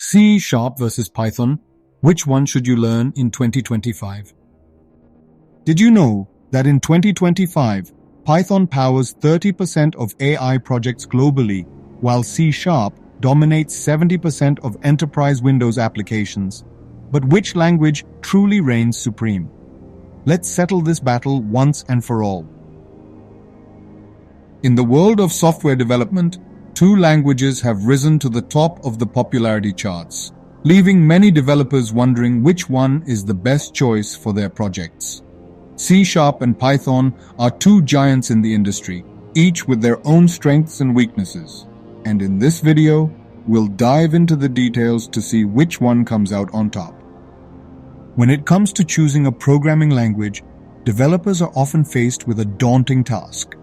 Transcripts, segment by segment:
C# versus Python, which one should you learn in 2025? Did you know that in 2025, Python powers 30% of AI projects globally, while C# dominates 70% of enterprise Windows applications? But which language truly reigns supreme? Let's settle this battle once and for all. In the world of software development, two languages have risen to the top of the popularity charts, leaving many developers wondering which one is the best choice for their projects. C# and Python are two giants in the industry, each with their own strengths and weaknesses. And in this video, we'll dive into the details to see which one comes out on top. When it comes to choosing a programming language, developers are often faced with a daunting task.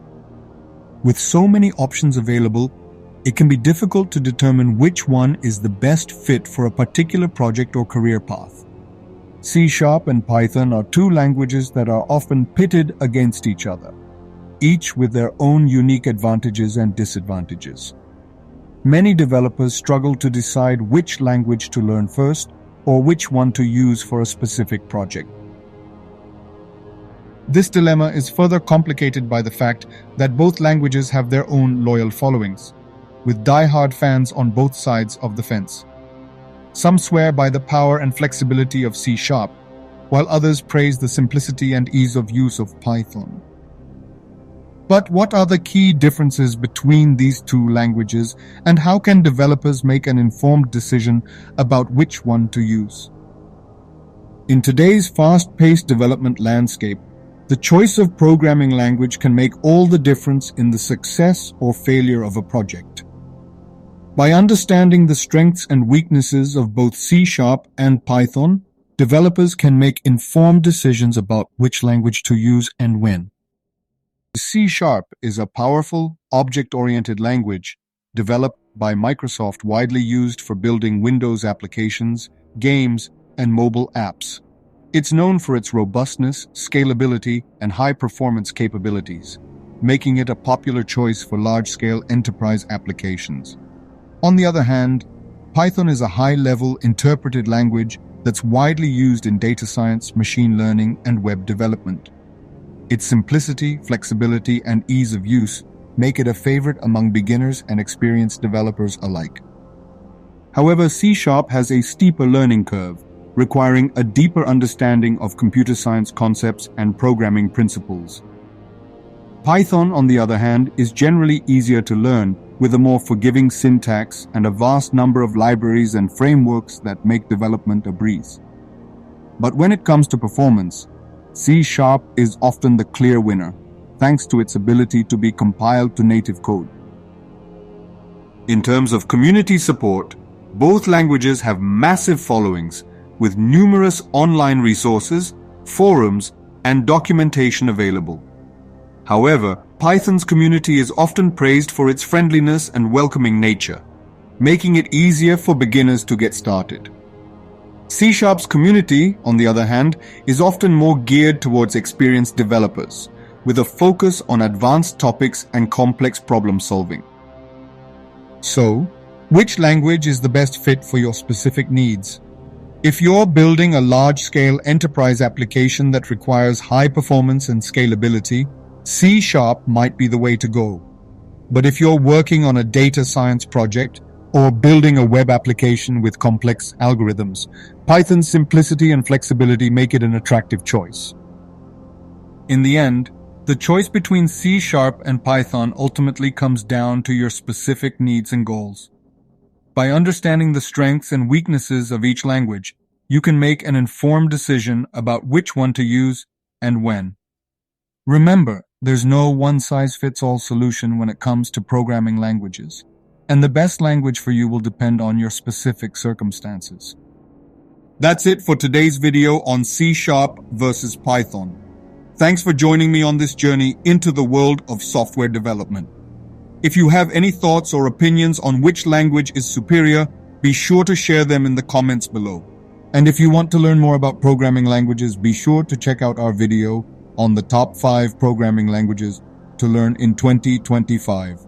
With so many options available, it can be difficult to determine which one is the best fit for a particular project or career path. C# and Python are two languages that are often pitted against each other, each with their own unique advantages and disadvantages. Many developers struggle to decide which language to learn first or which one to use for a specific project. This dilemma is further complicated by the fact that both languages have their own loyal followings, with die-hard fans on both sides of the fence. Some swear by the power and flexibility of C#, while others praise the simplicity and ease of use of Python. But what are the key differences between these two languages, and how can developers make an informed decision about which one to use? In today's fast-paced development landscape, the choice of programming language can make all the difference in the success or failure of a project. By understanding the strengths and weaknesses of both C# and Python, developers can make informed decisions about which language to use and when. C# is a powerful, object-oriented language developed by Microsoft, widely used for building Windows applications, games, and mobile apps. It's known for its robustness, scalability, and high-performance capabilities, making it a popular choice for large-scale enterprise applications. On the other hand, Python is a high-level interpreted language that's widely used in data science, machine learning, and web development. Its simplicity, flexibility, and ease of use make it a favorite among beginners and experienced developers alike. However, C# has a steeper learning curve, requiring a deeper understanding of computer science concepts and programming principles. Python, on the other hand, is generally easier to learn, with a more forgiving syntax and a vast number of libraries and frameworks that make development a breeze. But when it comes to performance, C# is often the clear winner, thanks to its ability to be compiled to native code. In terms of community support, both languages have massive followings, with numerous online resources, forums, and documentation available. However, Python's community is often praised for its friendliness and welcoming nature, making it easier for beginners to get started. C#'s community, on the other hand, is often more geared towards experienced developers, with a focus on advanced topics and complex problem solving. So, which language is the best fit for your specific needs? If you're building a large-scale enterprise application that requires high performance and scalability, C# might be the way to go. But if you're working on a data science project or building a web application with complex algorithms, Python's simplicity and flexibility make it an attractive choice. In the end, the choice between C# and Python ultimately comes down to your specific needs and goals. By understanding the strengths and weaknesses of each language, you can make an informed decision about which one to use and when. Remember, there's no one-size-fits-all solution when it comes to programming languages, and the best language for you will depend on your specific circumstances. That's it for today's video on C# versus Python. Thanks for joining me on this journey into the world of software development. If you have any thoughts or opinions on which language is superior, be sure to share them in the comments below. And if you want to learn more about programming languages, be sure to check out our video on the top 5 programming languages to learn in 2025.